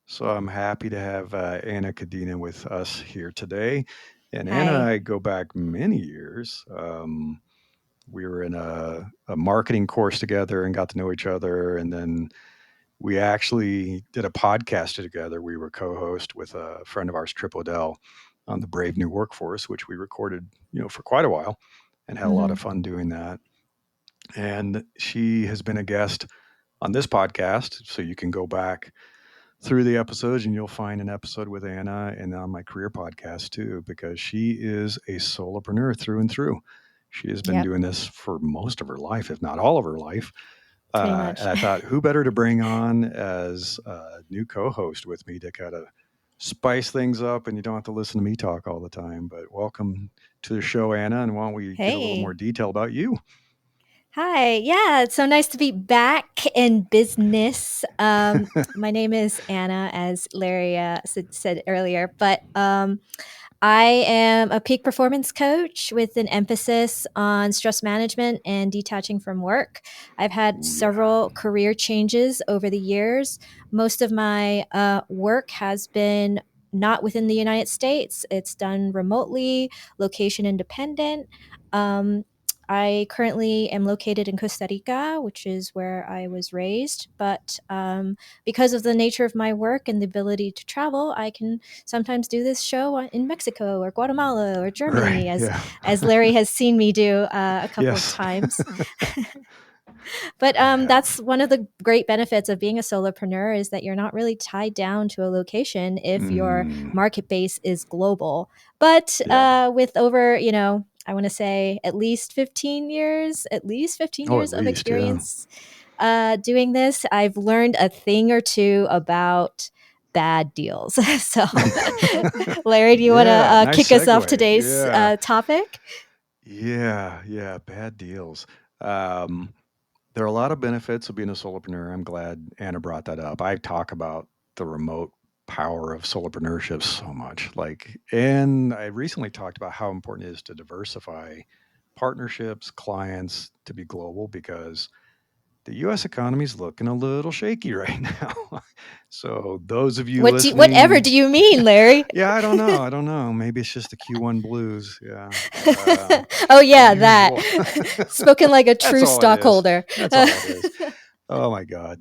So I'm happy to have Anna Codina with us here today. And Anna and Hi. I go back many years. We were in a marketing course together and got to know each other. And then we actually did a podcast together. We were co-host with a friend of ours, Trip Odell, on the Brave New Workforce, which we recorded, for quite a while and had a lot hmm of fun doing that. And she has been a guest on this podcast. So you can go back through the episodes and you'll find an episode with Anna and on my career podcast too, because she is a solopreneur through and through. She has been Yep. doing this for most of her life, if not all of her life. Pretty And much. I thought, who better to bring on as a new co host with me to kind of spice things up and you don't have to listen to me talk all the time. But welcome to the show, Anna. And why don't we get a little more Hey. detail about you? Hi. Yeah, it's so nice to be back in business. My name is Anna, as Larry said earlier, but I am a peak performance coach with an emphasis on stress management and detaching from work. I've had Oh, yeah. several career changes over the years. Most of my work has been not within the United States, it's done remotely, location independent. Um, I currently am located in Costa Rica, which is where I was raised. But because of the nature of my work and the ability to travel, I can sometimes do this show in Mexico or Guatemala or Right. Germany, as Yeah. Larry has seen me do a couple of Yes. times. But I have. that's one of the great benefits of being a solopreneur is that you're not really tied down to a location if your Mm, market base is global. But yeah. with over, I want to say at least 15 Oh, at years of least, yeah. experience doing this, I've learned a thing or two about bad deals. So, Larry, do you want to Yeah, nice kick us off segue. today's Yeah. topic? Yeah, bad deals. Um, there are a lot of benefits of being a solopreneur. I'm glad Anna brought that up. I talk about the remote power of solopreneurship so much. And I recently talked about how important it is to diversify partnerships, clients, to be global because the US economy is looking a little shaky right now. So those of you Whatever listening, do you mean, Larry? yeah, I don't know. I don't know. Maybe it's just the Q1 blues. Yeah. Oh The yeah, that. usual. Spoken like a That's true all it is. stockholder. That's all it is. Oh my God.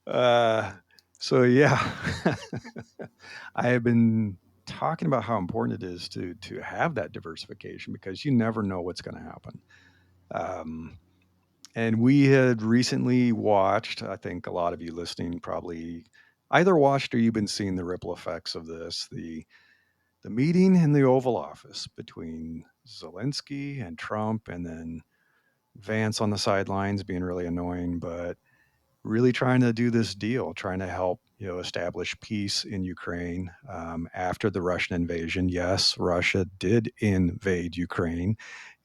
Uh, so yeah, I have been talking about how important it is to have that diversification because you never know what's going to happen. Um, and we had recently watched, I think a lot of you listening probably either watched or you've been seeing the ripple effects of this, the meeting in the Oval Office between Zelensky and Trump, and then Vance on the sidelines being really annoying, but really trying to do this deal, trying to help establish peace in Ukraine after the Russian invasion. Yes, Russia did invade Ukraine,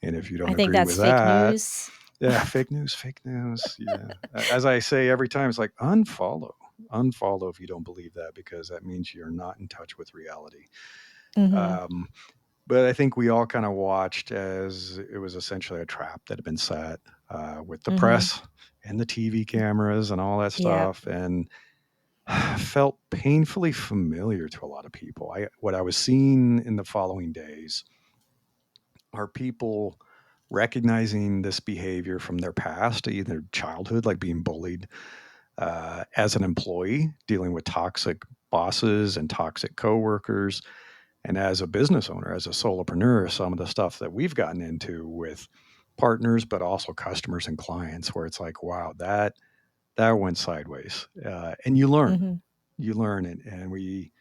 and if you I don't think agree that's with fake that, news. yeah, fake news, fake news. Yeah, as I say every time, it's like unfollow if you don't believe that because that means you're not in touch with reality. hmm Um, but I think we all kind of watched as it was essentially a trap that had been set with the hmm press and the TV cameras and all that Yeah. stuff, and felt painfully familiar to a lot of people. What I was seeing in the following days are people recognizing this behavior from their past, either childhood, like being bullied as an employee, dealing with toxic bosses and toxic coworkers, and as a business owner, as a solopreneur, some of the stuff that we've gotten into with partners, but also customers and clients, where it's like, wow, that went sideways, and hmm you learn it, and we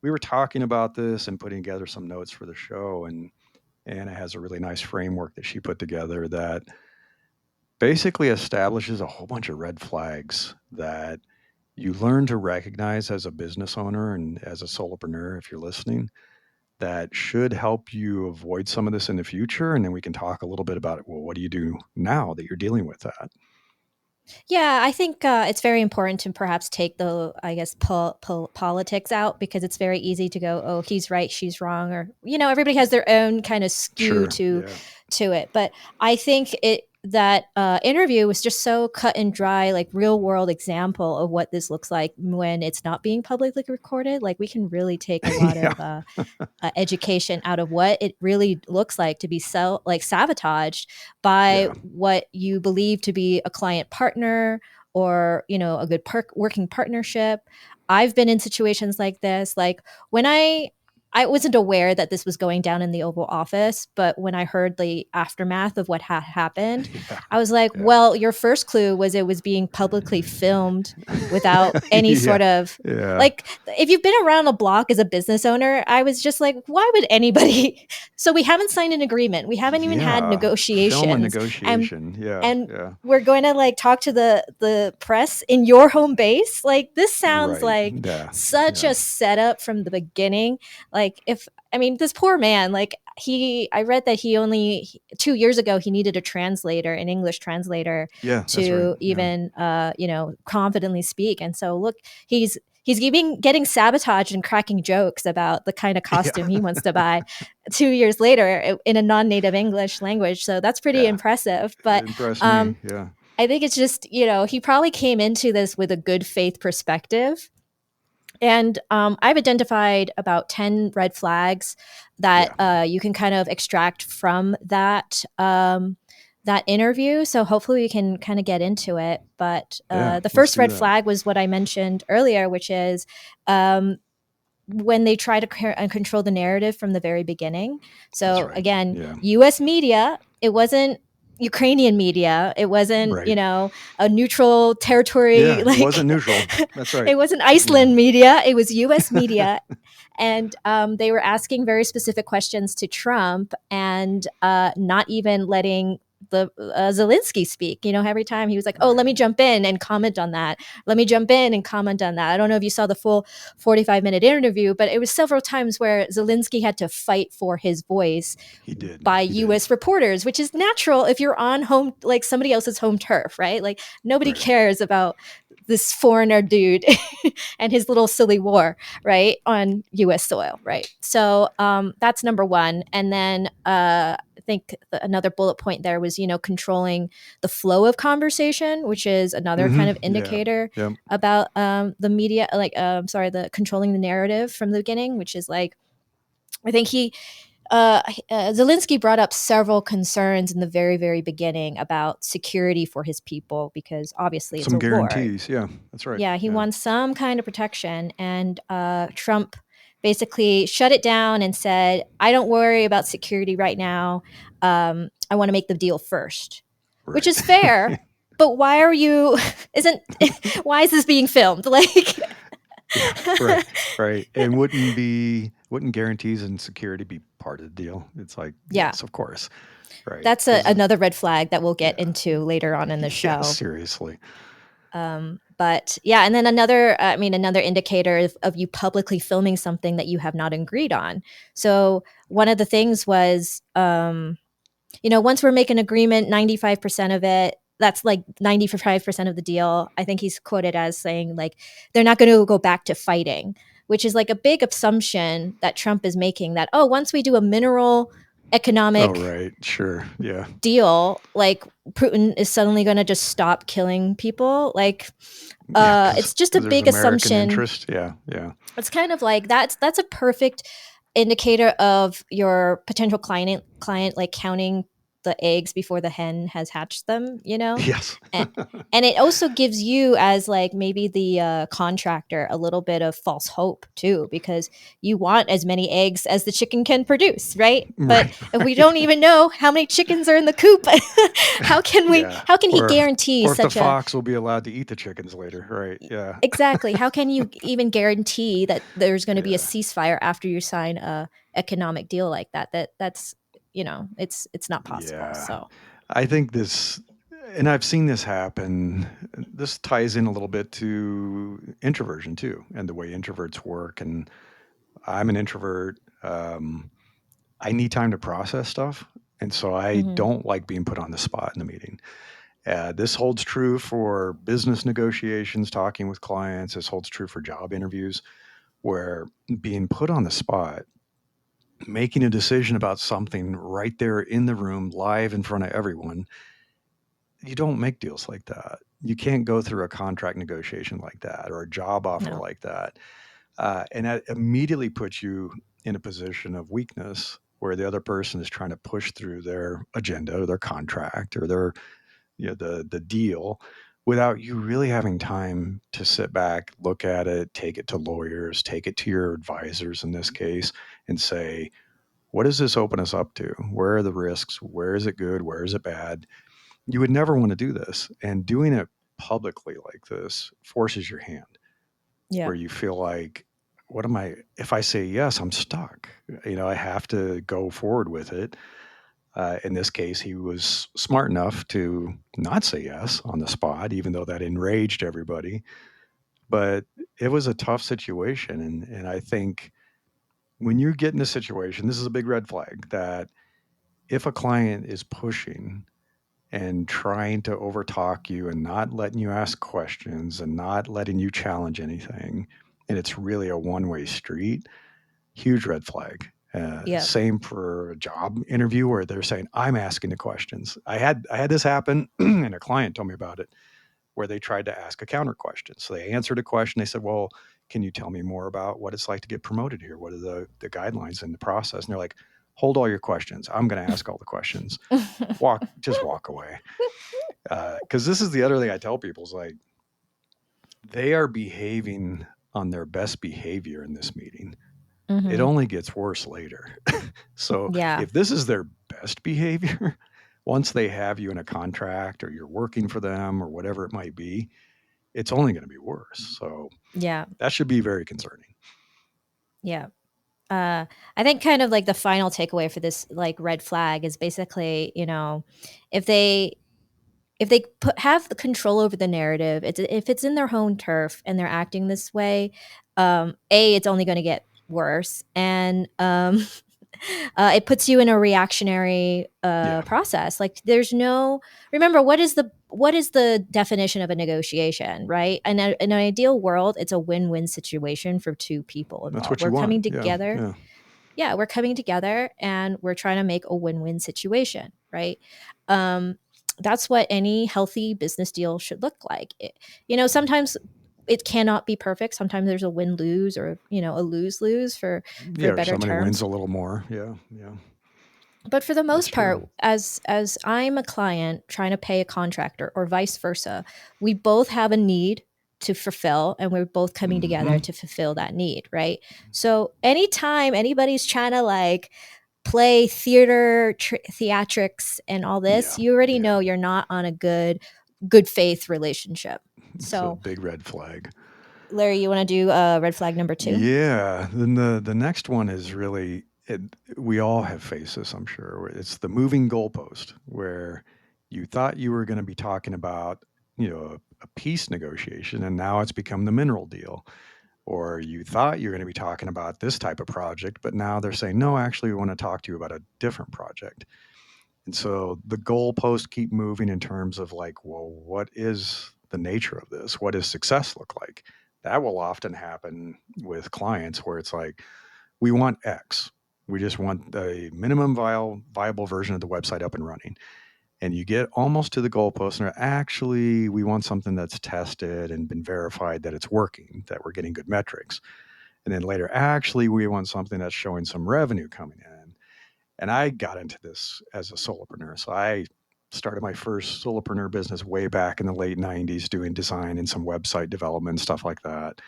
were talking about this and putting together some notes for the show, and Anna has a really nice framework that she put together that basically establishes a whole bunch of red flags that you learn to recognize as a business owner and as a solopreneur if you're listening that should help you avoid some of this in the future. And then we can talk a little bit about it. Well, what do you do now that you're dealing with that? Yeah, I think it's very important to perhaps take the, I guess, politics out because it's very easy to go, oh, he's right, she's wrong, or everybody has their own kind of skew Sure. to Yeah. it. But I think that interview was just so cut and dry, like real world example of what this looks like when it's not being publicly recorded. Like we can really take a lot Yeah. of education out of what it really looks like to be like sabotaged by Yeah. what you believe to be a client partner, or a good working partnership. I've been in situations like this, like when I wasn't aware that this was going down in the Oval Office, but when I heard the aftermath of what had happened, Yeah. I was like, Yeah. well, your first clue was it was being publicly filmed without any Yeah. sort of, Yeah. like, if you've been around the block as a business owner, I was just like, why would anybody? So we haven't signed an agreement. We haven't even had Yeah. Film a negotiations. And negotiation. Yeah. and Yeah. we're going to like talk to the press in your home base. Like this sounds Right. like Yeah. such Yeah. a setup from the beginning. Like if I mean this poor man, like I read that he only 2 years ago he needed a translator, an English translator, Yeah. That's right. to Yeah. even confidently speak. And so look, he's getting sabotaged and cracking jokes about the kind of costume Yeah. he wants to buy 2 years later in a non-native English language. So that's pretty Yeah. impressive. It But impressed me. um, Yeah. I think it's just, he probably came into this with a good faith perspective. And I've identified about 10 red flags that Yeah. you can kind of extract from that interview. So hopefully we can kind of get into it. But Yeah. the Let's first do red that. flag was what I mentioned earlier, which is um, when they try to control the narrative from the very beginning. That's So right. again, Yeah. U.S. media, it wasn't Ukrainian media. It wasn't, Right. a neutral territory. Yeah. It Like wasn't neutral. That's right. it wasn't Yeah. Iceland media. It was U.S. media. And they were asking very specific questions to Trump, and not even letting the Zelensky speak. Every time he was like, "Oh, let Right. me jump in and comment on that. Let me jump in and comment on that." I don't know if you saw the full 45-minute interview, but it was several times where Zelensky had to fight for his voice He did. by He did. US reporters, which is natural if you're on home, like somebody else's home turf, right? Like nobody Right. cares about this foreigner dude and his little silly war, right, on US soil, right? So that's number one. And then I think another bullet point there was, controlling the flow of conversation, which is another kind of Yeah. indicator Yep. about the media, like, sorry, the controlling the narrative from the beginning, which is like, I think Zelensky brought up several concerns in the very, very beginning about security for his people, because obviously it's Some a war. guarantees. Yeah. That's right. Yeah, he Yeah. wants some kind of protection. And Trump basically shut it down and said, I don't worry about security right now. I want to make the deal first, which Right. is fair. But why are you, isn't, why is this being filmed? Like, Yeah. Right. Right. And wouldn't guarantees and security be part of the deal? It's like, yeah, yes, of course. Right. that's Because another red flag that we'll get yeah. into later on in the Yeah. show. Seriously. But yeah, and then another indicator of you publicly filming something that you have not agreed on. So one of the things was, once we're making an agreement, 95% of it, that's like 95% of the deal. I think he's quoted as saying, like, they're not going to go back to fighting, which is like a big assumption that Trump is making, that, oh, once we do a mineral Oh, economic right. Sure. Yeah. deal, like Putin is suddenly going to just stop killing people. Like, Yeah. Because it's just a there's big American assumption. interest. Yeah. Yeah. It's kind of like that's a perfect indicator of your potential client like counting the eggs before the hen has hatched them, Yes. and, and it also gives you, as like maybe the contractor, a little bit of false hope too, because you want as many eggs as the chicken can produce, right? But Right. if we Right. don't even know how many chickens are in the coop, Yeah. how can he Or if guarantee or if the such a fox will be allowed to eat the chickens later. Right. Yeah. exactly. How can you even guarantee that there's going to be a Yeah. ceasefire after you sign a economic deal like that? That's it's not possible. Yeah. So I think this, and I've seen this happen. This ties in a little bit to introversion too, and the way introverts work. And I'm an introvert. I need time to process stuff. And so I mhm. don't like being put on the spot in a meeting. This holds true for business negotiations, talking with clients. This holds true for job interviews, where being put on the spot, making a decision about something right there in the room, live in front of everyone, you don't make deals like that. You can't go through a contract negotiation like that or a job offer No. like that. And that immediately puts you in a position of weakness where the other person is trying to push through their agenda or their contract or their, the deal without you really having time to sit back, look at it, take it to lawyers, take it to your advisors in this case, and say, what does this open us up to? Where are the risks? Where is it good? Where is it bad? You would never want to do this. And doing it publicly like this forces your hand Yeah. where you feel like, what am I, if I say yes, I'm stuck. I have to go forward with it. In this case, he was smart enough to not say yes on the spot, even though that enraged everybody. But it was a tough situation. And I think when you get in a situation, this is a big red flag that if a client is pushing and trying to overtalk you and not letting you ask questions and not letting you challenge anything, and it's really a one-way street, huge red flag. Yeah. Same for a job interview where they're saying, "I'm asking the questions." I had this happen, and a client told me about it, where they tried to ask a counter question. So they answered a question. They said, "Well, can you tell me more about what it's like to get promoted here? What are the guidelines in the process?" And they're like, "Hold all your questions. I'm going to ask all the questions. Just walk away." Because this is the other thing I tell people is like, they are behaving on their best behavior in this meeting. It Hmm. only gets worse later. So Yeah. if this is their best behavior, once they have you in a contract or you're working for them or whatever it might be, it's only going to be worse. So Yeah. that should be very concerning. Yeah. I think kind of like the final takeaway for this like red flag is basically, if they have the control over the narrative, if it's in their home turf and they're acting this way, it's only going to get worse, and it puts you in a reactionary Yeah, process. Like there's no remember what is the definition of a negotiation, right? In an ideal world, it's a win-win situation for two people that's involved. what you We're want. coming Yeah, together yeah, yeah, we're coming together and we're trying to make a win-win situation, right? Um, that's what any healthy business deal should look like. Sometimes it cannot be perfect. Sometimes there's a win-lose or a lose-lose for yeah. Or better somebody wins terms. a little more. Yeah, yeah. But for the That's most true. part, as I'm a client trying to pay a contractor or vice versa, we both have a need to fulfill and we're both coming Hmm. together to fulfill that need, right? So anytime anybody's trying to like play theatrics and all this, Yeah, you already yeah. know you're not on a good faith relationship. It's a So, big red flag. Larry, you want to do red flag number 2? Yeah. Then the next one is really we all have faced this, I'm sure. It's the moving goalpost where you thought you were going to be talking about, a peace negotiation, and now it's become the mineral deal. Or you thought you were going to be talking about this type of project, but now they're saying, no, actually, we want to talk to you about a different project. And so the goalposts keep moving in terms of like, well, what is the nature of this? What does success look like? That will often happen with clients where it's like, we want X. We just want the minimum viable version of the website up and running. And you get almost to the goalpost, and actually, we want something that's tested and been verified that it's working, that we're getting good metrics. And then later, actually, we want something that's showing some revenue coming in. And I got into this as a solopreneur. So I started my first solopreneur business way back in the late 90s doing design and some website development, stuff like that.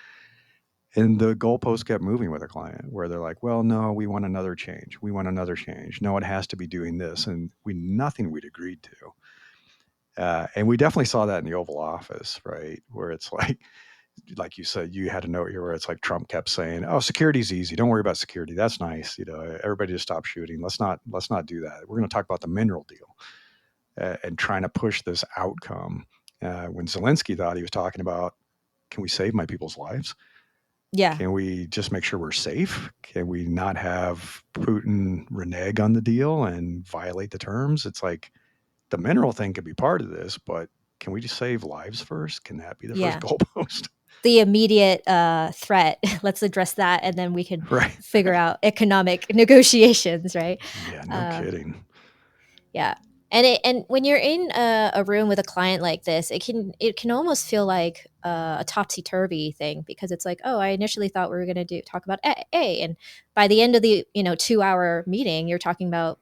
And the goalposts kept moving with a client where they're like, well, no, we want another change. We want another change. No, it has to be doing this. And nothing we'd agreed to. And we definitely saw that in the Oval Office, right? Where it's like you said, you had a note here where it's like Trump kept saying, "Oh, security's easy. Don't worry about security. That's nice. Everybody just stop shooting. Let's not do that. We're going to talk about the mineral deal and trying to push this outcome." When Zelensky thought he was talking about, can we save my people's lives? Yeah. Can we just make sure we're safe? Can we not have Putin renege on the deal and violate the terms? It's like the mineral thing could be part of this, but can we just save lives first? Can that be the first Yeah. goalpost? The immediate threat, let's address that and then we can Right. figure out economic negotiations, right? Yeah, no Uh, kidding. yeah. And when you're in a room with a client like this, it can almost feel like a topsy turvy thing, because it's like, oh, I initially thought we were going to talk about A, and by the end of the 2 hour meeting, you're talking about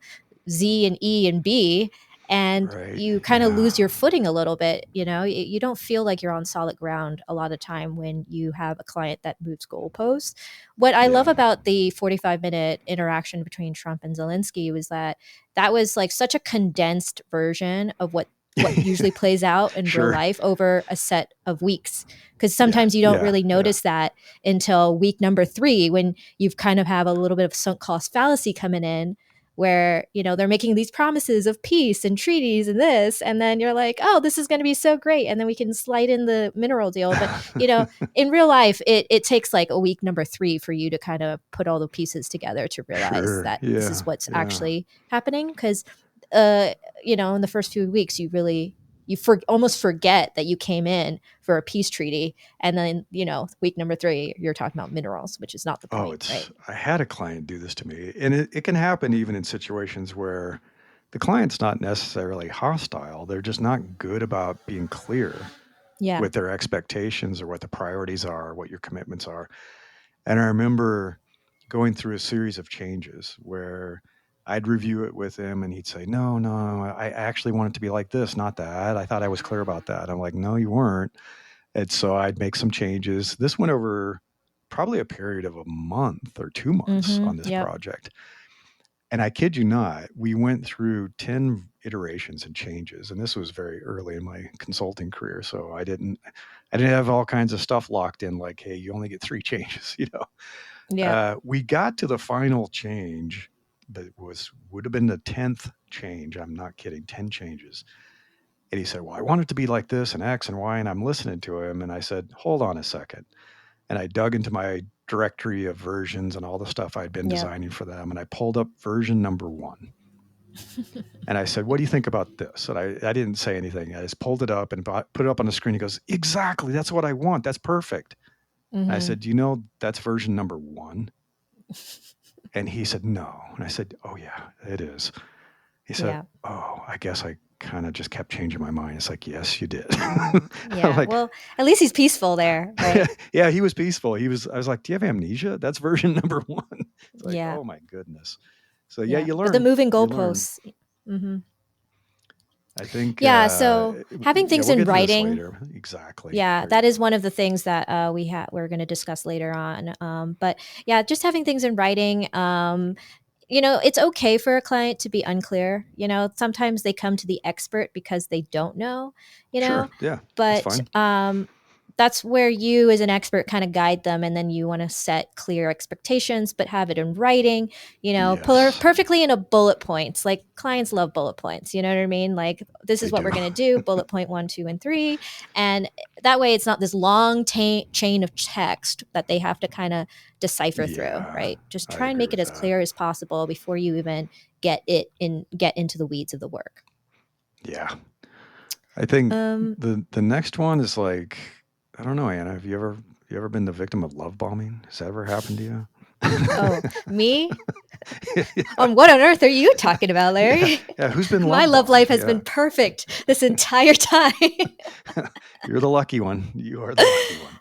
Z and E and B, and Right. you kind of Yeah. lose your footing a little bit. You don't feel like you're on solid ground a lot of time when you have a client that moves goalposts. What I love Yeah. about the 45-minute interaction between Trump and Zelensky was that was like such a condensed version of what usually plays out in real Sure. life over a set of weeks, because Yeah. sometimes you don't Yeah. really Yeah. notice that until week number 3, when you've kind of have a little bit of sunk cost fallacy coming in, where they're making these promises of peace and treaties and this, and then you're like, oh, this is going to be so great, and then we can slide in the mineral deal. But in real life, it takes like a week number 3 for you to kind of put all the pieces together to realize Sure. that this is Yeah. what's Yeah. actually happening. Because uh in the first few weeks, almost forget that you came in for a peace treaty, and then week number 3, you're talking about minerals, which is not the Oh, point, right? I had a client do this to me, and it can happen even in situations where the client's not necessarily hostile. They're just not good about being clear Yeah. with their expectations or what the priorities are, what your commitments are. And I remember going through a series of changes where I'd review it with him and he'd say, no, no, I actually want it to be like this, not that. I thought I was clear about that. I'm like, no, you weren't. And so I'd make some changes. This went over probably a period of a month or 2 months Mm-hmm. on this Yep. project. And I kid you not, we went through 10 iterations and changes. And this was very early in my consulting career. So I didn't have all kinds of stuff locked in, like, hey, you only get 3 changes. Yep. We got to the final change, but would have been the 10th change. I'm not kidding, 10 changes. And he said, well, I want it to be like this and X and Y. And I'm listening to him. And I said, hold on a second. And I dug into my directory of versions and all the stuff I'd been Yep. designing for them. And I pulled up version number 1. And I said, what do you think about this? And I didn't say anything. I just pulled it up and put it up on the screen. He goes, exactly. That's what I want. That's perfect. And I Mm-hmm. said, that's version number 1? And he said, no. And I said, oh, yeah, it is. He said, Yeah. oh, I guess I kind of just kept changing my mind. It's like, yes, you did. I'm Yeah. like, Well, at least he's peaceful there, right? yeah, he was peaceful. I was like, do you have amnesia? That's version number 1. It's like, Yeah. oh my goodness. So yeah, Yeah. But the moving you learn. goalposts. Mm-hmm. I think, Yeah. So having yeah, things we'll in get to this writing. later. Exactly. Yeah, There you that is go. one of the things that we're going to discuss later on. But yeah, just having things in writing. It's okay for a client to be unclear. Sometimes they come to the expert because they don't know. You Sure. know, Yeah, that's but fine. that's where you, as an expert, kind of guide them, and then you want to set clear expectations, but have it in writing. Yes, Perfectly in a bullet points. Like, clients love bullet points. You know what I mean? Like, this they is what do. we're going to do. Bullet point 1, 2, and 3, and that way it's not this long chain of text that they have to kind of decipher through. Yeah, Right? Just I try and agree make it with as that. clear as possible before you even get into the weeds of the work. Yeah. I think Um, the next one is like, I don't know, Anna. Have you ever been the victim of love bombing? Has that ever happened to you? oh, me? Yeah, On what on earth are you talking about, yeah, Larry? yeah. Who's been My love love bombed? life has been Yeah, perfect this entire time. you're the lucky one. You are the lucky one.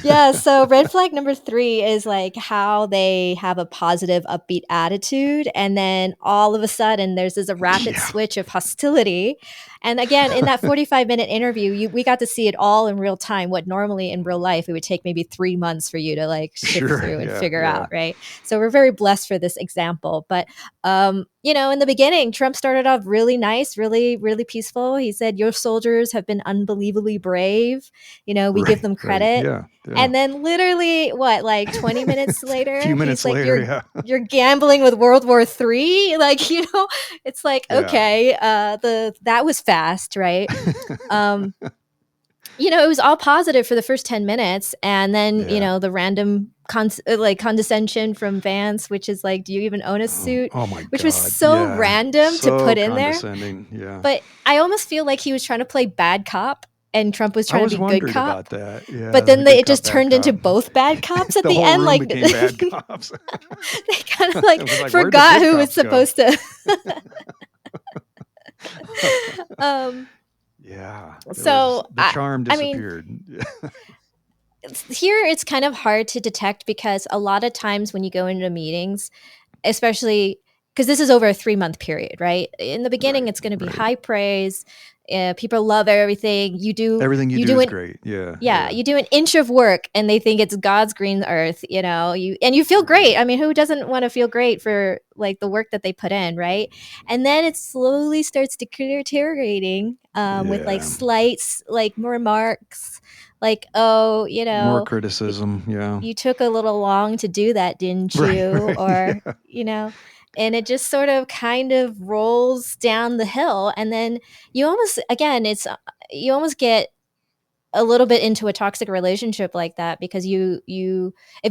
Yeah, so red flag number 3 is like how they have a positive, upbeat attitude, and then all of a sudden there's this a rapid Yeah, switch of hostility. And again, in that 45-minute interview, we got to see it all in real time. What normally in real life it would take maybe 3 months for you to like shift sure. through and Yeah, figure yeah. out, right? So we're very blessed for this example. But in the beginning, Trump started off really nice, really, really peaceful. He said, "Your soldiers have been unbelievably brave. We give Right, them right. credit." Yeah, yeah. And then literally, what, like 20 minutes A later, few he's minutes like, later, yeah, you're gambling with World War III. Like, it's like, yeah, okay, that was fast, right? Um, it was all positive for the first 10 minutes. And then, yeah. the random condescension from Vance, which is like, do you even own a suit? Oh my Which was God. so Yeah. random to So put in there. condescending. Yeah. But I almost feel like he was trying to play bad cop and Trump was I trying to was be good wondering cop. about that. Yeah, But the then good it cop, just bad turned into cop. both bad cops at The the whole end. room Like, became bad they cops. kind of It like was like, where'd the forgot good who was cops go? supposed to um, Yeah, it was so the charm I mean, disappeared. here it's kind of hard to detect because a lot of times when you go into meetings, especially because this is over a 3-month period, right? In the beginning, Right, it's going to be right. high praise. People love everything you do. Everything you You do do is an great. Yeah, Yeah, yeah. you do an inch of work and they think it's God's green earth, you feel Right. great. I mean, who doesn't want to feel great for like the work that they put in, right? And then it slowly starts deteriorating with like Yeah. slight like remarks like, oh, More criticism. Yeah. you took a little long to do that, didn't Right, you? right. Or, Yeah. and it just sort of kind of rolls down the hill. And then you almost, again, you almost get a little bit into a toxic relationship like that because if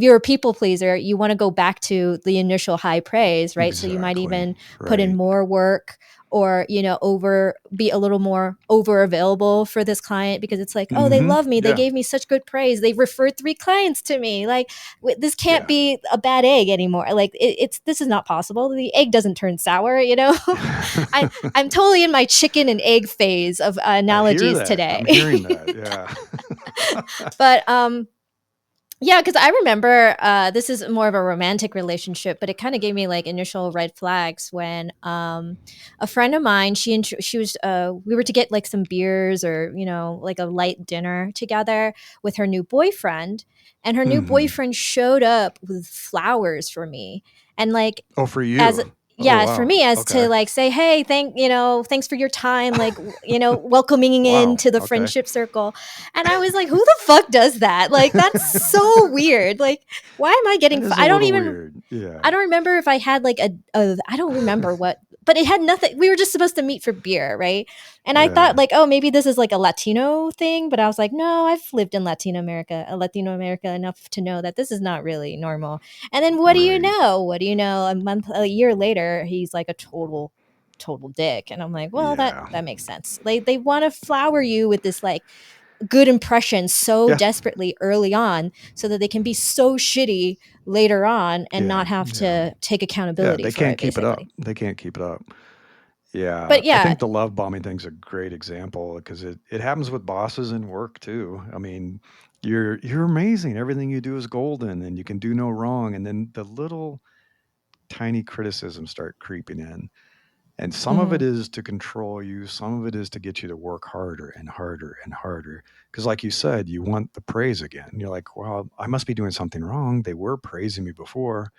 you're a people pleaser, you want to go back to the initial high praise, right? So you might Exactly. even put in Right. more work or over be a little more over available for this client because it's like, oh, they Mhm. love me, they Yeah. gave me such good praise, they referred 3 clients to me, like this can't Yeah. be a bad egg anymore, like it's this is not possible, the egg doesn't turn sour. I I'm totally in my chicken and egg phase of I hear analogies that. today. I'm hearing that. Yeah. But yeah, because I remember this is more of a romantic relationship, but it kind of gave me like initial red flags when a friend of mine, she was we were to get like some beers or like a light dinner together with her new boyfriend, and her new Mhm. boyfriend showed up with flowers for me, and like Oh, for as you? Oh, yeah, for wow. me as to Okay. like say, hey, thanks for your time, like welcoming Wow. into the Okay. friendship circle. And I was like, who the fuck does that? Like, that's so weird. Like, why am I That getting, is a I don't little even, weird. Yeah. I don't remember if I had like I don't remember what, but it had nothing. We were just supposed to meet for beer, right? And I thought Yeah. like, oh, maybe this is like a Latino thing, but I was like, no, I've lived in Latino America enough to know that this is not really normal. And then what do you Right. know? What do you know? A year later, he's like a total dick, and I'm like, well, that Yeah. that makes sense. They want to flower you with this like good impression so Yeah. desperately early on so that they can be so shitty later on and Yeah. not have Yeah. to take Yeah. accountability They for can't it, keep it up. basically. They can't keep it up. Yeah. But I yeah, think the love bombing thing's a great example because it happens with bosses in work too. I mean, you're amazing. Everything you do is golden and you can do no wrong. And then the little tiny criticisms start creeping in. And some of it mhm, is to control you, some of it is to get you to work harder and harder and harder. Because, like you said, you want the praise again. You're like, well, I must be doing something wrong. They were praising me before.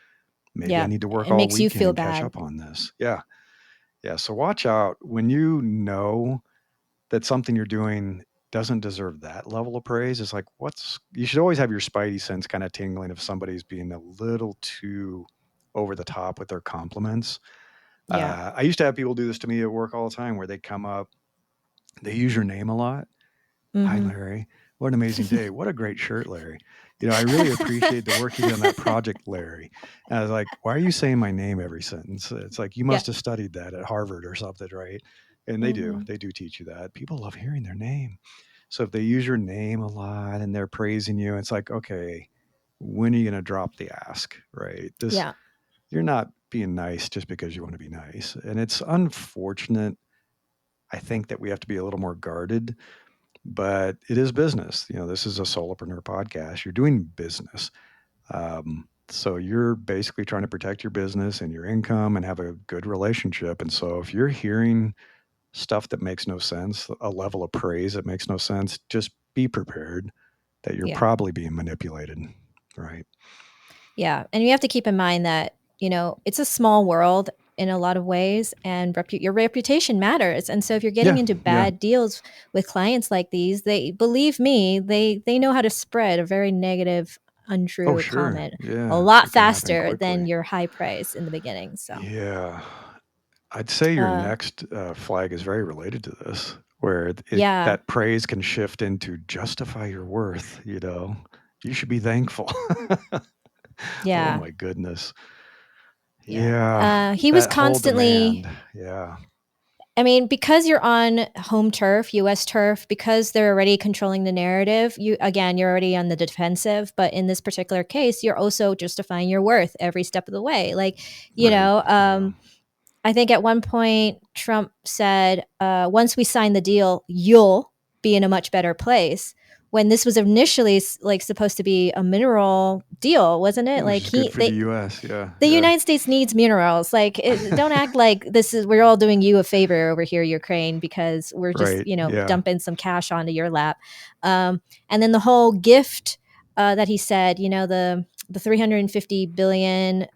Maybe I yeah, need to work it all makes you weekend feel and catch bad. up on this. Yeah. Yeah. So watch out when you know that something you're doing doesn't deserve that level of praise. It's like, you should always have your spidey sense kind of tingling if somebody's being a little too over the top with their compliments. Yeah. I used to have people do this to me at work all the time where they come up, they use your name a lot. Hi, Mhm. Larry. What an amazing day. What a great shirt, Larry. I really appreciate the work you did on that project, Larry. And I was like, why are you saying my name every sentence? It's like, you Yeah. must have studied that at Harvard or something, right? And they do. Mhm. They do teach you that. People love hearing their name. So if they use your name a lot and they're praising you, it's like, okay, when are you going to drop the ask, right? Yeah. You're not being nice just because you want to be nice. And it's unfortunate. I think that we have to be a little more guarded, but it is business. This is a solopreneur podcast. You're doing business. So you're basically trying to protect your business and your income and have a good relationship. And so if you're hearing stuff that makes no sense, a level of praise that makes no sense, just be prepared that you're Yeah. probably being manipulated. Right. Yeah. And you have to keep in mind that, it's a small world in a lot of ways, and your reputation matters. And so if you're getting Yeah. into Yeah. bad deals with clients like these, they believe me, they know how to spread a very negative, Oh, untrue sure. comment a Yeah. lot It can happen faster than quickly. your high price in the beginning. So, Yeah. I'd say your uh, next flag is very related to this, where yeah, that praise can shift into justify your worth. You should be thankful. Oh yeah, my goodness. yeah. Yeah, He was that whole constantly demand. Yeah, I mean, because you're on home turf, US turf, because they're already controlling the narrative, you're already on the defensive. But in this particular case, you're also justifying your worth every step of the way. Like, you right. know, Yeah, I think at one point Trump said, "Once we sign the deal, you'll be in a much better place." When this was initially like supposed to be a mineral deal, wasn't it? Which Like is good for the US. Yeah, the yeah. United States needs minerals. Like, don't act like this is we're all doing you a favor over here, Ukraine, because we're just Right. Yeah. dumping some cash onto your lap. And then the whole gift that he said, the 350 billion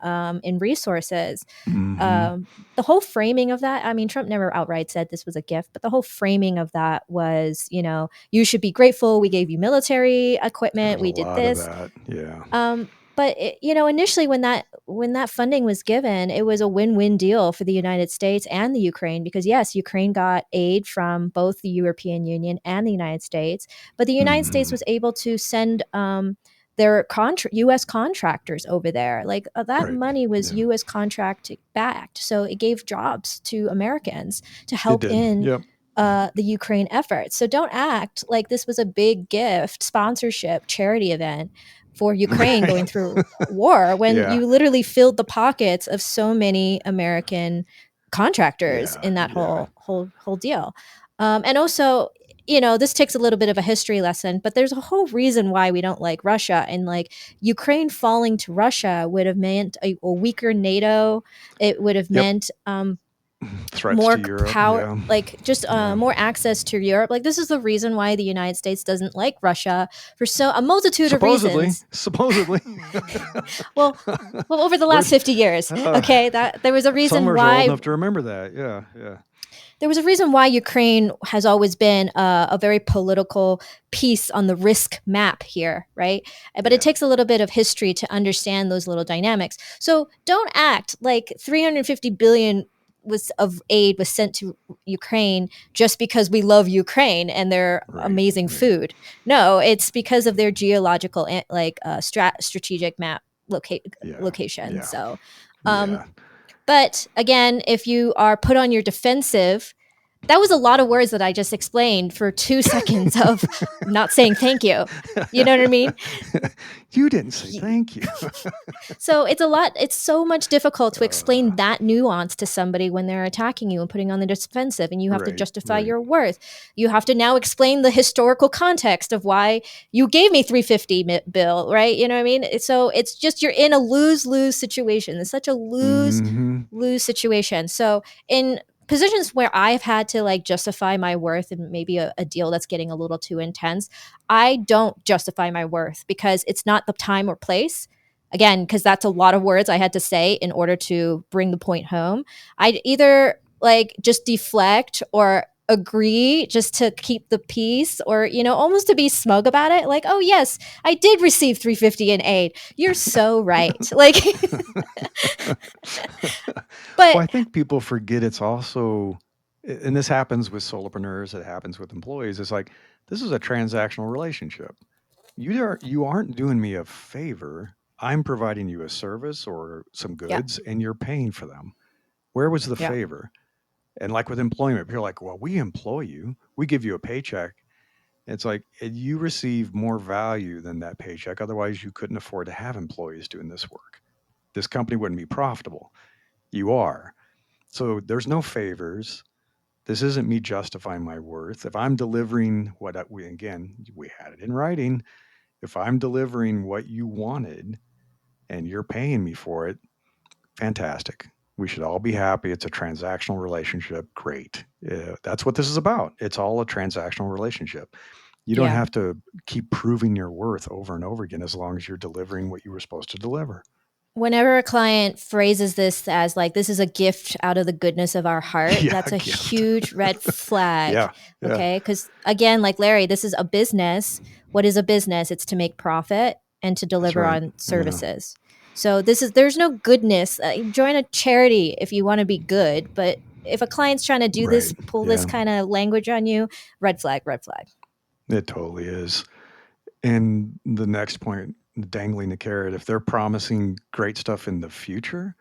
in resources. Hmm. Um, the whole framing of that, I mean, Trump never outright said this was a gift, but the whole framing of that was, you should be grateful. We gave you military There equipment. was a We did lot of this. that. Yeah. But initially, when that funding was given, it was a win-win deal for the United States and the Ukraine, because yes, Ukraine got aid from both the European Union and the United States, but the United States Hmm. was able to send their U.S. contractors over there. Like, that Right. money was Yeah. U.S. contract backed, so it gave jobs to Americans to It help did. in Yep. the Ukraine effort. So don't act like this was a big gift, sponsorship, charity event for Ukraine going Right. through war, when Yeah. you literally filled the pockets of so many American contractors Yeah. in that Yeah. whole deal. And also, this takes a little bit of a history lesson, but there's a whole reason why we don't like Russia. And like, Ukraine falling to Russia would have meant a weaker NATO. It would have Yep. meant Threats to more Europe. power, Yeah. like just Yeah. more access to Europe. Like, this is the reason why the United States doesn't like Russia, for a multitude of Supposedly. reasons. Supposedly. well well, over the last We're 50 years, uh, okay, that there was a some of reason us are old why enough to remember that. Yeah. Yeah. Ukraine has always been a very political piece on the risk map here, right? But it Yeah. takes a little bit of history to understand those little dynamics. So don't act like 350 billion of aid was sent to Ukraine just because we love Ukraine and their Right. amazing Right. food. No, it's because of their geological strategic map Yeah. location. Yeah. So, um, Yeah. but again, if you are put on your defensive, that was a lot of words that I just explained for 2 seconds of not saying thank you. You know what I mean? You didn't say thank you. So it's so much difficult to Uh, explain that nuance to somebody when they're attacking you and putting on the defensive, and you have to right. justify Right. your worth. You have to now explain the historical context of why you gave me 350 bill, right? You know what I mean? So it's just, you're in a lose-lose situation. It's such a Hmm. lose situation. So in positions where I've had to like justify my worth and maybe a deal that's getting a little too intense, I don't justify my worth because it's not the time or place. Again, because that's a lot of words I had to say in order to bring the point home. I'd either like just deflect or agree just to keep the peace, or almost to be smug about it, like, oh yes, I did receive 350 in aid, you're so right, like. Well, But I think people forget it's also, and this happens with solopreneurs, it happens with employees. It's like, this is a transactional relationship. You aren't doing me a favor. I'm providing you a service or some yeah, goods, and you're paying for them. Where was the yeah, favor? And like with employment, people are like, well, we employ you, we give you a paycheck. It's like, you receive more value than that paycheck. Otherwise, you couldn't afford to have employees doing this work. This company wouldn't be profitable. You are. So there's no favors. This isn't me justifying my worth. If I'm delivering we had it in writing. If I'm delivering what you wanted and you're paying me for it, fantastic. We should all be happy. It's a transactional relationship. Great. That's what this is about. It's all a transactional relationship. You don't yeah. have to keep proving your worth over and over again as long as you're delivering what you were supposed to deliver. Whenever a client phrases this as like, this is a gift out of the goodness of our heart, Yeah, that's a gift. huge red flag. Yeah, yeah, Okay. Because again, like Larry, this is a business. What is a business? It's to make profit and to that's deliver right. on Yeah, services. So there's no goodness. Join a charity if you want to be good. But if a client's trying to do this, right. pull this Yeah, kind of language on you, red flag, red flag. it totally is. And the next point, dangling the carrot, if they're promising great stuff in the future,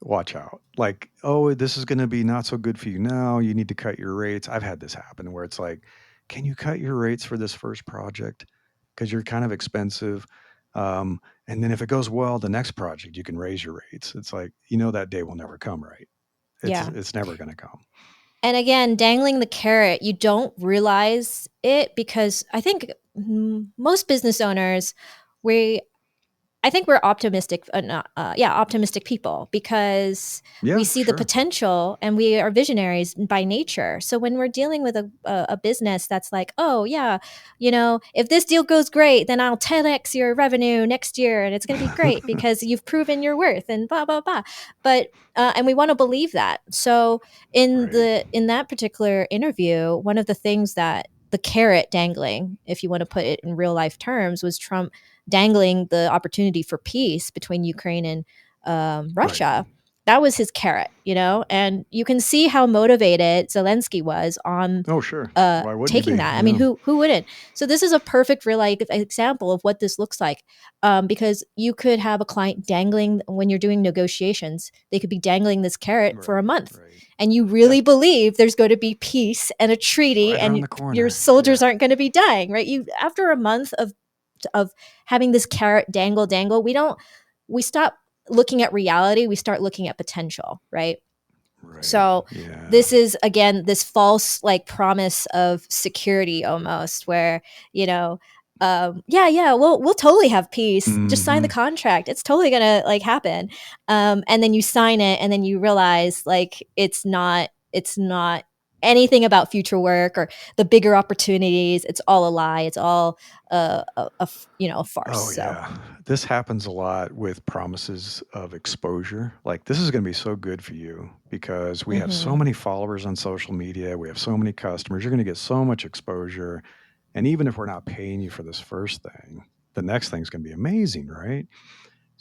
watch out. Like, oh, this is going to be not so good for you now. You need to cut your rates. I've had this happen where it's like, can you cut your rates for this first project? Because you're kind of expensive. And then if it goes well, the next project, you can raise your rates. It's like, that day will never come, right? Yeah. it's never going to come. And again, dangling the carrot, you don't realize it because I think most business owners, we I think we're optimistic, optimistic people because we Yeah, see the sure. potential and we are visionaries by nature. So when we're dealing with a business that's like, oh yeah, if this deal goes great, then I'll 10x your revenue next year, and it's going to be great because you've proven your worth and blah blah blah. But and we want to believe that. So Right. in that particular interview, one of the things that the carrot dangling, if you want to put it in real life terms, was Trump dangling the opportunity for peace between Ukraine and Right. Russia. That was his carrot, and you can see how motivated Zelensky was on Oh, sure. Why wouldn't you taking be? that. I mean, Yeah. who wouldn't? So this is a perfect real life example of what this looks like, because you could have a client dangling when you're doing negotiations. They could be dangling this carrot for a Right. month, Right. and you Yeah. really believe there's going to be peace and a It's treaty, right around and the your corner. soldiers Yeah. aren't going to be dying, right? You after a month of having this carrot dangle, we stop looking at reality, we start looking at potential, right? Right. So Yeah. this is again this false like promise of security almost, where you know yeah, we'll totally have peace, just sign the Hmm. contract, it's totally gonna like happen, and then you sign it and then you realize like it's not anything about future work or the bigger opportunities. It's all a lie. It's all a farce. Oh, So yeah. This happens a lot with promises of exposure. Like, this is going to be so good for you because we have so mhm. many followers on social media. We have so many customers. You're going to get so much exposure. And even if we're not paying you for this first thing, the next thing's going to be amazing, right?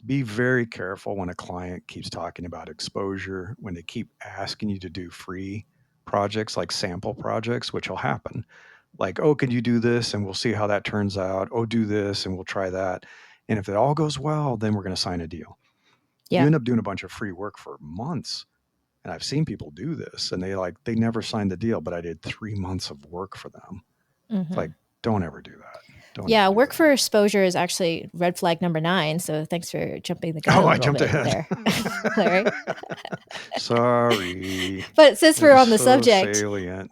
Be very careful when a client keeps talking about exposure, when they keep asking you to do free projects like sample projects, which will happen. Like, oh, can you do this? And we'll see how that turns out. Oh, do this and we'll try that. And if it all goes well, then we're going to sign a deal. You Yeah. end up doing a bunch of free work for months. And I've seen people do this and they never signed the deal, but I did 3 months of work for them. It's like, Mhm. don't ever do that. Don't Yeah, ever do work that. for exposure is actually red flag number 9. So thanks for jumping the gun Oh, a I little jumped bit ahead. there, Larry. Sorry. But since It we're was on the so subject, salient.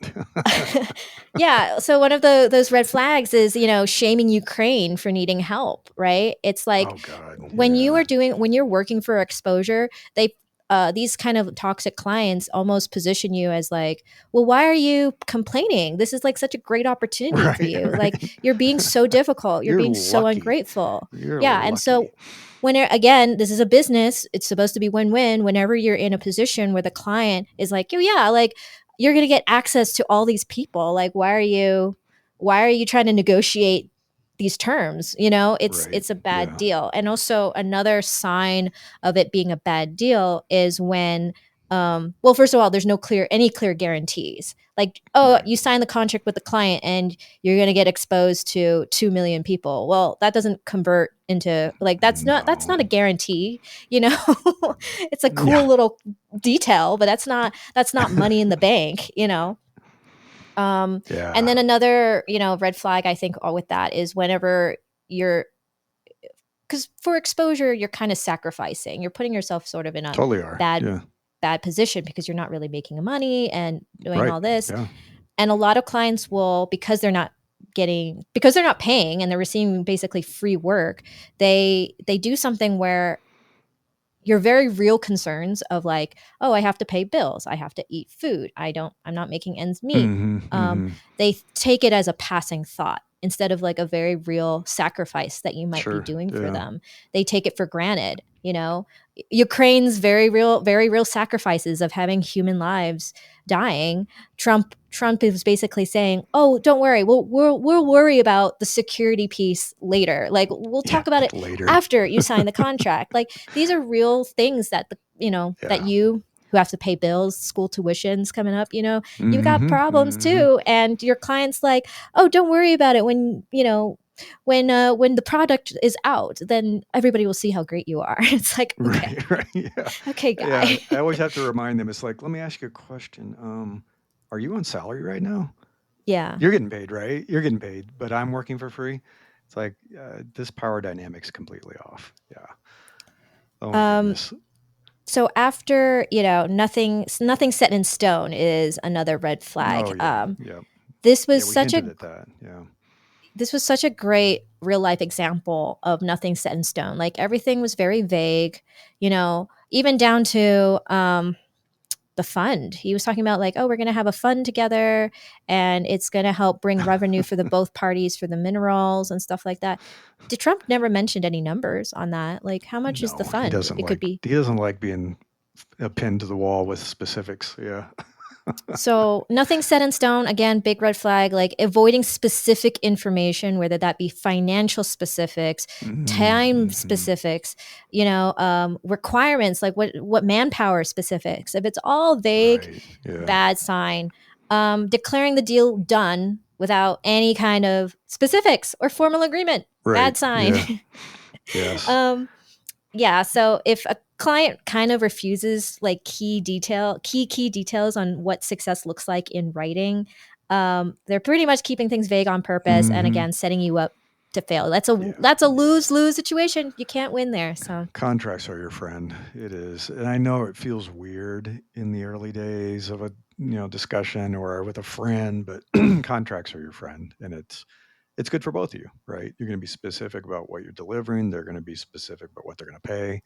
yeah. So one of those red flags is shaming Ukraine for needing help. Right? It's like Oh, God. Yeah. when you're working for exposure, they these kind of toxic clients almost position you as like, well, why are you complaining? This is like such a great opportunity for Right. you. Like Right. you're being so difficult. You're You're being so lucky. ungrateful. You're Yeah. And lucky. so again, this is a business, it's supposed to be win-win. Whenever you're in a position where the client is like, oh yeah, like you're going to get access to all these people, like why are you trying to negotiate these terms? it's Right. it's a bad Yeah. deal. And also another sign of it being a bad deal is when well, first of all, there's no clear guarantees. Like, oh, Right. you sign the contract with the client and you're going to get exposed to 2 million people. Well, that doesn't convert into like that's not a No. guarantee, you know. It's a Yeah. cool little detail, but that's not money in the bank. Um and Yeah. then another, red flag I think with that is whenever you're because for exposure, you're kind of sacrificing. You're putting yourself sort of in a Totally are. bad Yeah. bad position because you're not really making money and doing Right. all this. Yeah. And a lot of clients will, because they're not paying and they're receiving basically free work, they do something where your very real concerns of like, oh, I have to pay bills, I have to eat food, I'm not making ends meet, Hmm. um, Hmm. they take it as a passing thought instead of like a very real sacrifice that you might be Sure. doing for Yeah. them. They take it for granted. Ukraine's very real sacrifices of having human lives dying. Trump is basically saying, "Oh, don't worry. We'll worry about the security piece later. Like we'll Yeah. talk about it Later. after you sign the contract." Like these are real things that that Yeah. you who have to pay bills, school tuitions coming up, you've got Hmm. problems Hmm. too, and your client's like, "Oh, don't worry about it. When the product is out, then everybody will see how great you are." It's like, okay, Right. Right. Yeah. okay, guy. Yeah. I always have to remind them. It's like, let me ask you a question. Are you on salary right now? Yeah. You're getting paid, right? You're getting paid, but I'm working for free. It's like this power dynamic's completely off. Yeah. Oh my Um, goodness. So after, nothing set in stone is another red Oh flag. yeah, yeah, This yeah. was We such hinted a at that. Yeah. this was such a great real life example of nothing set in stone. Like everything was very vague, even down to the fund. He was talking about like, oh, we're going to have a fund together and it's going to help bring revenue for the both parties for the minerals and stuff like that. Did Trump never mentioned any numbers on that? Like how much is the No, he fund? doesn't It could like be. he doesn't like being pinned to the wall with specifics. Yeah. So nothing set in stone. Again, big red flag, like avoiding specific information, whether that be financial specifics, time Mm-hmm. specifics, requirements, like what manpower specifics. If it's all vague, Right. Yeah. bad sign. Declaring the deal done without any kind of specifics or formal agreement, Right. bad sign. Yeah. Yes. um, yeah, so if a client kind of refuses like key details on what success looks like in writing, they're pretty much keeping things vague on purpose and Mm-hmm. again setting you up to fail. That's a Yeah. Yeah. lose-lose situation. You can't win there. So Contracts are your friend. It is. And I know it feels weird in the early days of a, discussion or with a friend, but contracts are your friend and it's good for both of you, right? You're going to be specific about what you're delivering, they're going to be specific about what they're going to pay,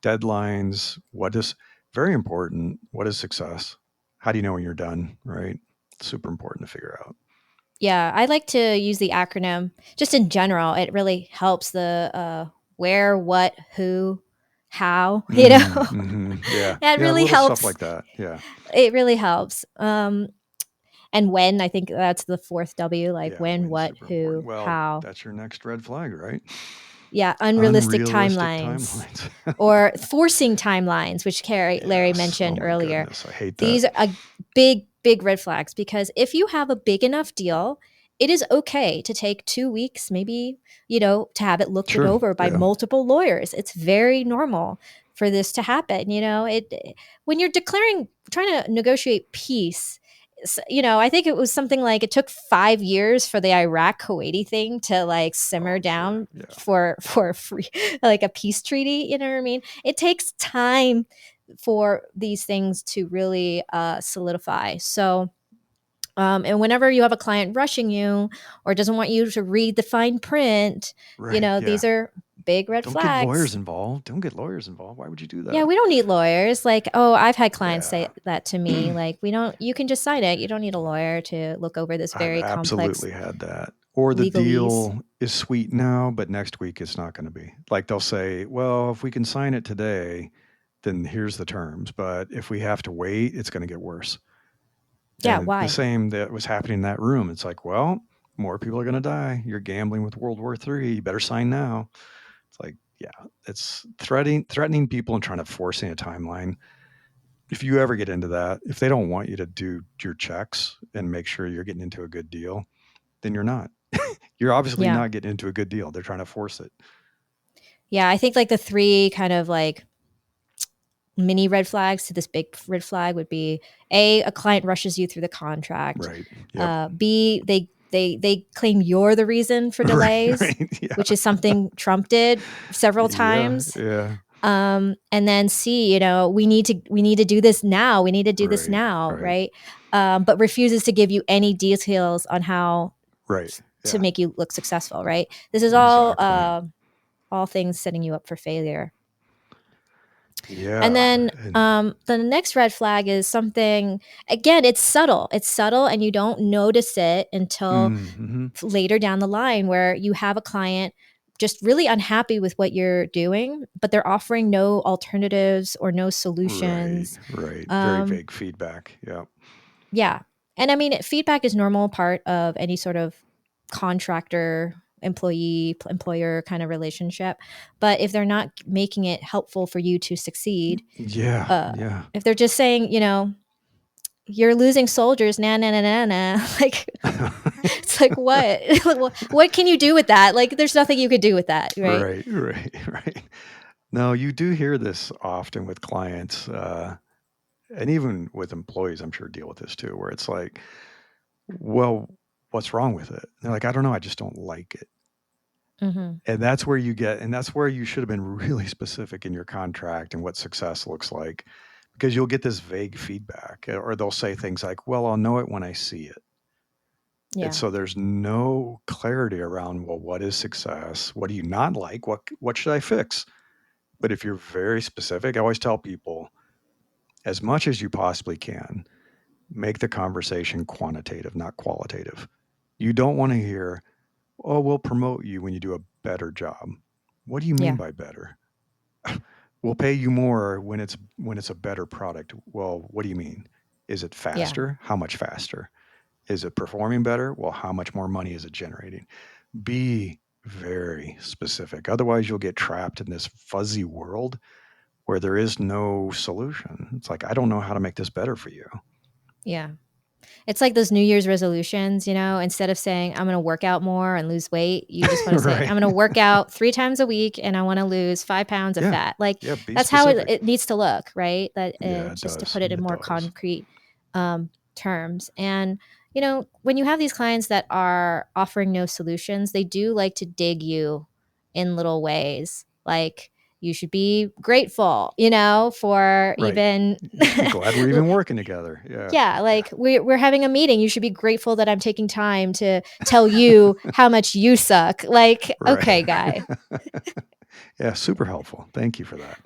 deadlines, what is very important, what is success? How do you know when you're done, right? Super important to figure out. yeah, I like to use the acronym just in general. It really helps the where, what, who, how, Yeah. That Yeah, really little stuff helps. like that. Yeah. It really helps. And when, I think that's the fourth W, like Yeah, when, when's what, super important. who, Well, how. that's your next red flag, right? Yeah, unrealistic Unrealistic timelines timelines. or forcing timelines, which Larry Yes. Oh mentioned my earlier. goodness. I hate that. These are big red flags because if you have a big enough deal, it is okay to take 2 weeks, maybe, to have it looked Sure. over by Yeah. multiple lawyers. It's very normal for this to happen. When you're trying to negotiate peace, I think it was something like it took 5 years for the Iraq Kuwaiti thing to like Oh, simmer I'm sure. down Yeah. for a free, like a peace treaty. You know what I mean? It takes time for these things to really solidify. So, and whenever you have a client rushing you or doesn't want you to read the fine print, Right. these Yeah. are big red Don't get lawyers flags. involved. Don't get lawyers involved. Why would you do Yeah, that? we don't need lawyers. Like, oh, I've had clients say Yeah. that to me. Like, you can just sign it. You don't need a lawyer to look over this I've very complex absolutely had that. Or the legalese. deal is sweet now, but next week it's not going to be. Like they'll say, well, if we can sign it today, then here's the terms. But if we have to wait, it's going to get worse. Yeah, And the why? same that was happening in that room. It's like, well, more people are going to die. You're gambling with World War III. You better sign now. It's like, yeah, it's threatening people and trying to force in a timeline. If you ever get into that, if they don't want you to do your checks and make sure you're getting into a good deal, then you're not. You're obviously Yeah. not getting into a good deal. They're trying to force it. Yeah, I think like the three kind of like mini red flags to this big red flag would be a client rushes you through the contract. Right. Yep. B, they claim you're the reason for Right. delays, Right. Yeah. which is something Trump did several Yeah. times. Yeah. And then C, we need to do this now. We need to do this Right. now, Right. right? But refuses to give you any details on how Right. to Yeah. make you look successful, right? This is Exactly. all things setting you up for failure. And Yeah. then And the next red flag is something, again, it's subtle. It's subtle and you don't notice it until mm-hmm. later down the line where you have a client just really unhappy with what you're doing, but they're offering no alternatives or no Right. solutions. Right. Very Um, vague feedback. Yeah. yeah. And I mean, feedback is normal part of any sort of contractor employer kind of relationship. But if they're not making it helpful for you to succeed, Yeah. uh, Yeah. if they're just saying, you're losing soldiers, nah, nah, nah, nah, nah, like, it's like, what? What can you do with that? Like, there's nothing you could do with that, right? Right. Right. Right. No, you do hear this often with clients, and even with employees. I'm sure deal with this too, where it's like, well, what's wrong with it? They're like, I don't know. I just don't like it. Mhm. And that's where you get, and that's where you should have been really specific in your contract and what success looks like, because you'll get this vague feedback, or they'll say things like, well, I'll know it when I see it. And Yeah. so there's no clarity around, well, what is success? What do you not like? What should I fix? But if you're very specific, I always tell people, as much as you possibly can, make the conversation quantitative, not qualitative. You don't want to hear, oh, we'll promote you when you do a better job. What do you mean Yeah. by better? We'll pay you more when it's a better product. Well, what do you mean? Is it Yeah. faster? How much faster? Is it performing better? Well, how much more money is it generating? Be very specific. Otherwise, you'll get trapped in this fuzzy world where there is no solution. It's like, I don't know how to make this better for you. Yeah. It's like those New Year's resolutions, instead of saying, I'm going to work out more and lose weight, you just want to say, I'm Right. going to work out 3 times a week and I want to lose 5 pounds of Yeah. fat. Like Yeah. Be that's how it, specific. it needs to look, right? That Yeah, it just to does. put it in It more does. concrete terms. And, when you have these clients that are offering no solutions, they do like to dig you in little ways. Like, you should be grateful, for Right. even You should be glad we're even working together. Yeah. yeah, Yeah. like we're having a meeting. You should be grateful that I'm taking time to tell you how much you suck. Like, Right. okay, guy. Yeah. Super helpful. Thank you for that.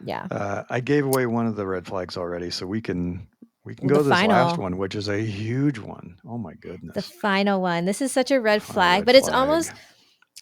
Yeah. I gave away one of the red flags already, so we can The go to this last final one, which is a huge one. Oh my the goodness. final one. This is such a red Final flag, red but flag.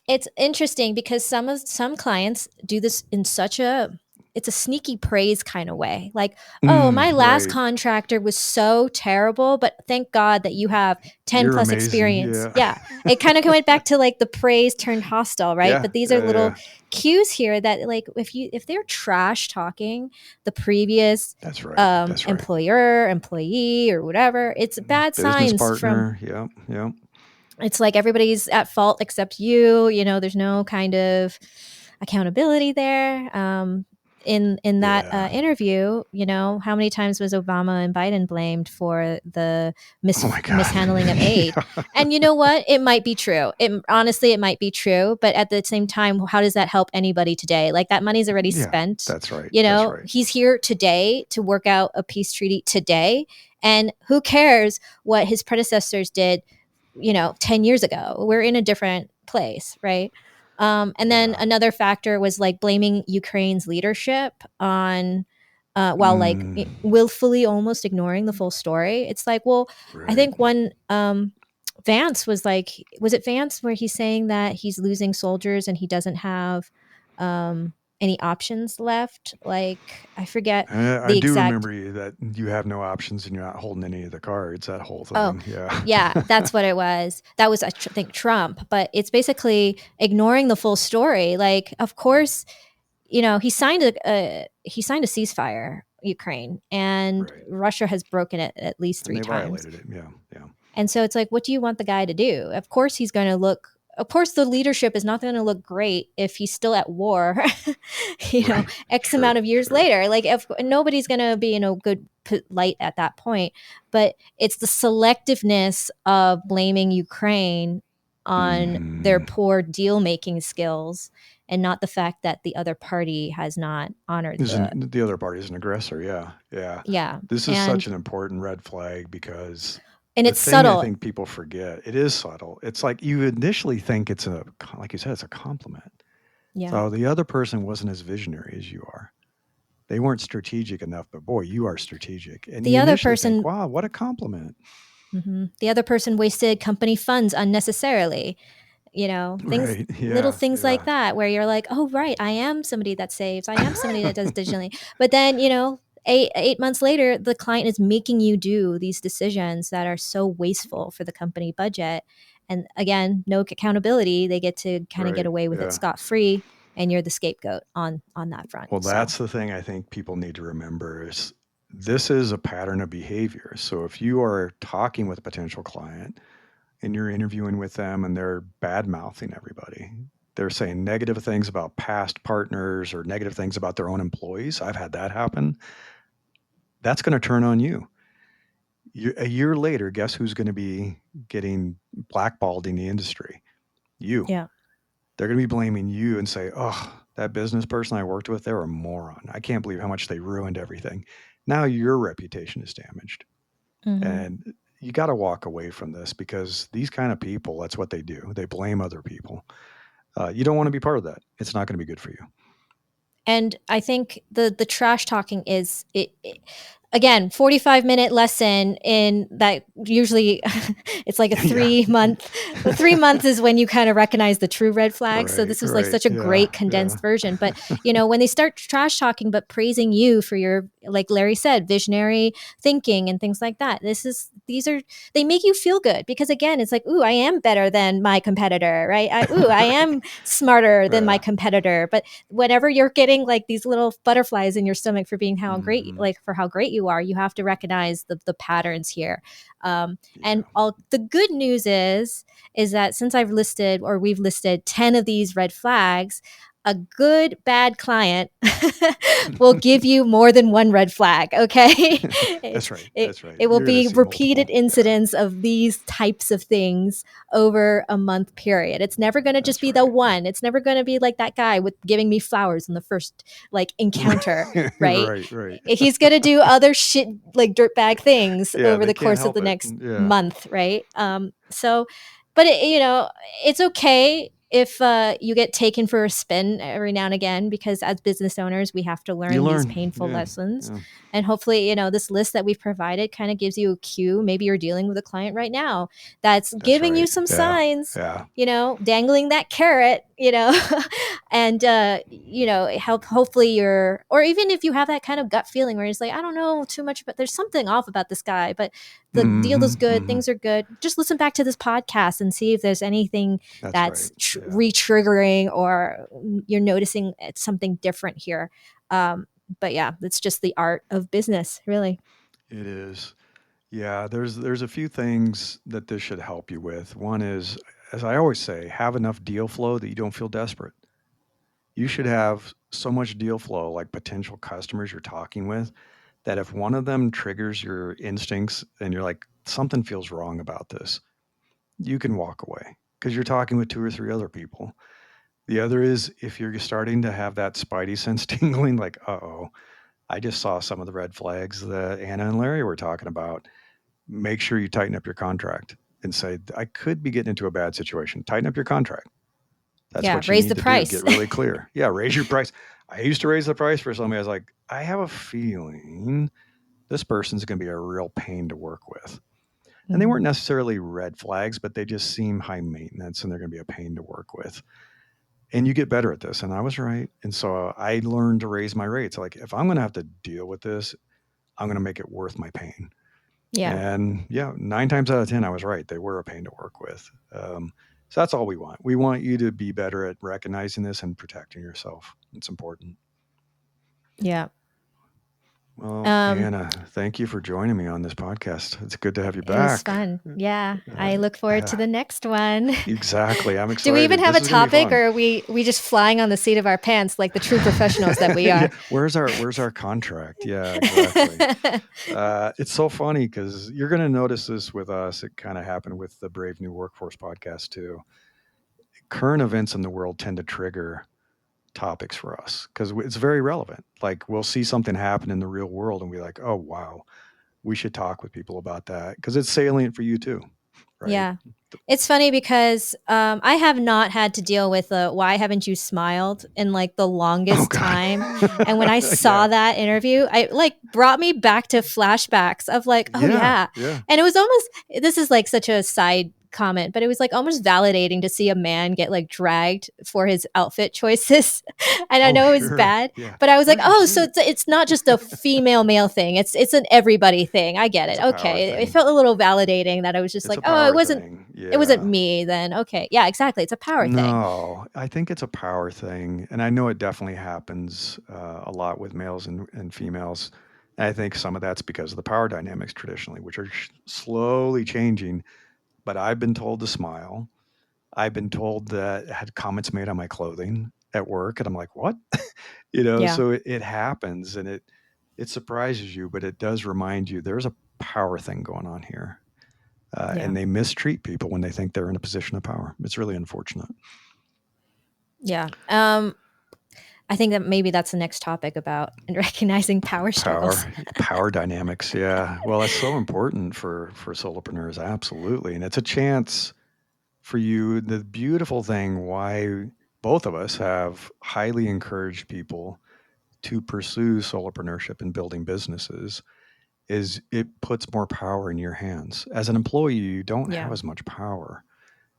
it's interesting because some clients do this in such a it's a sneaky praise kind of way. Like, oh, my last Right. contractor was so terrible, but thank God that you have 10 You're plus amazing. experience. Yeah. Yeah. It kind of went back to like the praise turned hostile, right? Yeah. But these are Yeah. little Yeah. cues here that like if they're trash talking the previous That's right. That's right. employer, employee, or whatever, it's bad Business signs from partner. Yep. Yep. it's like everybody's at fault except you. There's no kind of accountability there. In that Yeah. interview, how many times was Obama and Biden blamed for the Oh my God. mishandling of aid? Yeah. And you know what? It might be true. It might be true, but at the same time, how does that help anybody today? Like that money's already Yeah. spent. That's right. That's right. He's here today to work out a peace treaty today, and who cares what his predecessors did 10 years ago. We're in a different place, right? And then Yeah. another factor was like blaming Ukraine's leadership on, while like Mm, willfully almost ignoring the full story. It's like, well, I right. think one, Vance was like, was it Vance where he's saying that he's losing soldiers and he doesn't have any options left? Like, I forget I the do exact. remember you that you have no options and you're not holding any of the cards. That whole Oh, thing. Yeah. yeah, that's what it was. That was, I think, Trump, but it's basically ignoring the full story. Like, of course, he signed a ceasefire, Ukraine, and Right. Russia has broken it at least And three they times. violated it. Yeah. Yeah. And so it's like, what do you want the guy to do? Of course, he's going to look. Of course, the leadership is not going to look great if he's still at war. Right. X Sure. amount of years Sure. later. Like, if nobody's going to be in a good light at that point, but it's the selectiveness of blaming Ukraine on their Hmm. poor deal making skills, and not the fact that the other party has not honored The other party is an aggressor. Yeah. Yeah. yeah, This is such and an important red flag because the it's thing I subtle. think people forget, it is subtle. It's like you initially think it's like you said, it's a compliment. Yeah, So the other person wasn't as visionary as you are. They weren't strategic enough, but boy, you are strategic. And the you other initially think, person wow, what a compliment. the other person wasted company funds unnecessarily. Things, Right. little Yeah. things like Yeah. that, where you're like, oh, right, I am somebody that saves. I am somebody that does digitally. But then, 8 months later, the client is making you do these decisions that are so wasteful for the company budget. And again, no accountability. They get to kind of get Right. away with it Yeah. scot free, and you're the scapegoat on that front. Well, So that's the thing I think people need to remember is this is a pattern of behavior. So if you are talking with a potential client and you're interviewing with them and they're bad mouthing everybody, they're saying negative things about past partners or negative things about their own employees. I've had that happen. That's going to turn on you. A year later, guess who's going to be getting blackballed in the industry? You. yeah, They're going to be blaming you and say, oh, that business person I worked with, they're a moron. I can't believe how much they ruined everything. Now your reputation is damaged. Hmm. And you got to walk away from this because these kind of people, that's what they do. They blame other people. You don't want to be part of that. It's not going to be good for you. And I think the trash talking is again 45-minute lesson in that. Usually it's like a Yeah. 3 month. The 3 months is when you kind of recognize the true red flags. So Right. this was like Right. such a Yeah. great Yeah. condensed version. But when they start trash talking but praising you for your, like Larry said, visionary thinking and things like that, these are, they make you feel good, because again, it's like, ooh, I am better than my competitor, right? I Right. am smarter than my Yeah. competitor. But whenever you're getting like these little butterflies in your stomach for being how great, Hmm. like for how great you are, you have to recognize the patterns here. And Yeah. all the good news is that since we've listed 10 of these red flags, a good bad client will give you more than one red flag. Okay. That's it's right. it, That's right. it will You're going to be see multiple. repeated Yeah. incidents of these types of things over a month period. It's never going to just That's be the right. one. It's never going to be like that guy with giving me flowers in the first like encounter, right? Right. Right. He's going to do other shit like dirtbag things Yeah. over They the can't course of help the it. next Yeah. month, right? So, but it's okay if you get taken for a spin every now and again, because as business owners, we have to You learn these learn. painful Yeah. lessons. Yeah. And hopefully, this list that we've provided kind of gives you a cue. Maybe you're dealing with a client right now that's That's giving you right. some Yeah. signs, Yeah. dangling that carrot, and help. Hopefully you're, or even if you have that kind of gut feeling where it's like, I don't know too much, but there's something off about this guy, but the deal is Hmm. good, Hmm. things are good. Just listen back to this podcast and see if there's anything That's right. that's Yeah. re-triggering, or you're noticing something different here. But yeah, it's just the art of business, really. It is. Yeah. There's a few things that this should help you with. One is, as I always say, have enough deal flow that you don't feel desperate. You should have so much deal flow, like potential customers you're talking with, that if one of them triggers your instincts and you're like, something feels wrong about this, you can walk away because you're talking with two or three other people. The other is if you're starting to have that spidey sense tingling, like, oh, I just saw some of the red flags that Anna and Larry were talking about. Make sure you tighten up your contract and say, I could be getting into a bad situation. Tighten up your contract. That's Yeah, what you raise need the to do. price. Get really clear. Yeah, raise your price. I used to raise the price for somebody. I was like, I have a feeling this person's going to be a real pain to work with. And they Mhm. weren't necessarily red flags, but they just seem high maintenance and they're going to be a pain to work with. And you get better at this. And I was right. And so I learned to raise my rates. Like, if I'm going to have to deal with this, I'm going to make it worth my pain. Yeah. And yeah, 9 times out of 10, I was right. They were a pain to work with. So that's all we want. We want you to be better at recognizing this and protecting yourself. It's important. Yeah. Well, Um, Anna, thank you for joining me on this podcast. It's good to have you it was back. fun. Yeah. Uh, I look forward to yeah, the next one. exactly. I'm Do we even excited. have This a is going to be topic, fun. or are we just flying on the seat of our pants like the true professionals that we Yeah, are? where's our contract? Yeah, exactly. It's so funny because you're going to notice this with us. It kind of happened with the Brave New Workforce podcast too. Current events in the world tend to trigger topics for us because it's very relevant. Like we'll see something happen in the real world and we're like, oh wow, we should talk with people about that because it's salient for you too, right? Yeah. It's funny because I have not had to deal with why haven't you smiled in like the Oh longest God, time. And when I saw yeah, that interview, I like brought me back to flashbacks of like, oh yeah, yeah. yeah. And it was almost, this is like such a side comment, but it was like almost validating to see a man get like dragged for his outfit choices. And I Oh know it was sure, bad, yeah. but I was like, Where's your oh, so suit? it's not just a female male thing. It's an everybody thing. I get It's it. a power Okay. It thing. felt a little validating that I was just It's like, a oh, it power wasn't thing. it wasn't Yeah. me then. Okay. Yeah, exactly. It's a power thing. No, I think it's a power thing, and I know it definitely happens a lot with males and females. And I think some of that's because of the power dynamics traditionally, which are slowly changing. But I've been told to smile. I've been told that I had comments made on my clothing at work, and I'm like, what? Yeah. So it happens, and it surprises you, but it does remind you there's a power thing going on here, Yeah. and they mistreat people when they think they're in a position of power. It's really unfortunate. Yeah. I think that maybe that's the next topic about recognizing power struggles. Power dynamics, yeah. Well, that's so important for solopreneurs, absolutely, and it's a chance for you. The beautiful thing why both of us have highly encouraged people to pursue solopreneurship and building businesses is it puts more power in your hands. As an employee, you don't have Yeah. as much power.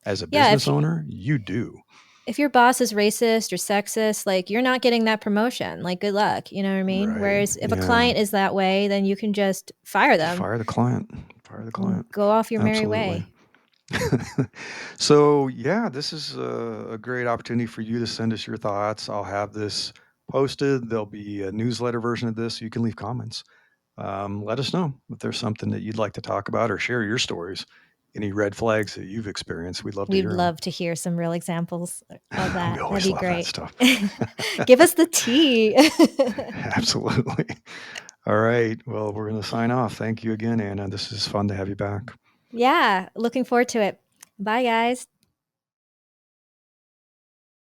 As a Yeah, business owner, you do. if your boss is racist or sexist, like you're not getting that promotion. Like good luck, you know what I mean? Right. Whereas if a Yeah. client is that way, then you can just fire them Fire the client. Fire the and client. go off your merry Absolutely. way. So, yeah, this is a great opportunity for you to send us your thoughts. I'll have this posted. There'll be a newsletter version of this. So you can leave comments. Let us know if there's something that you'd like to talk about or share your stories. Any red flags that you've experienced, we'd love to We'd hear them. love to hear some real examples of that. We That'd always be love that great. stuff. Give us the tea. Absolutely. All right. Well, we're going to sign off. Thank you again, Anna. This is fun to have you back. Yeah, looking forward to it. Bye, guys.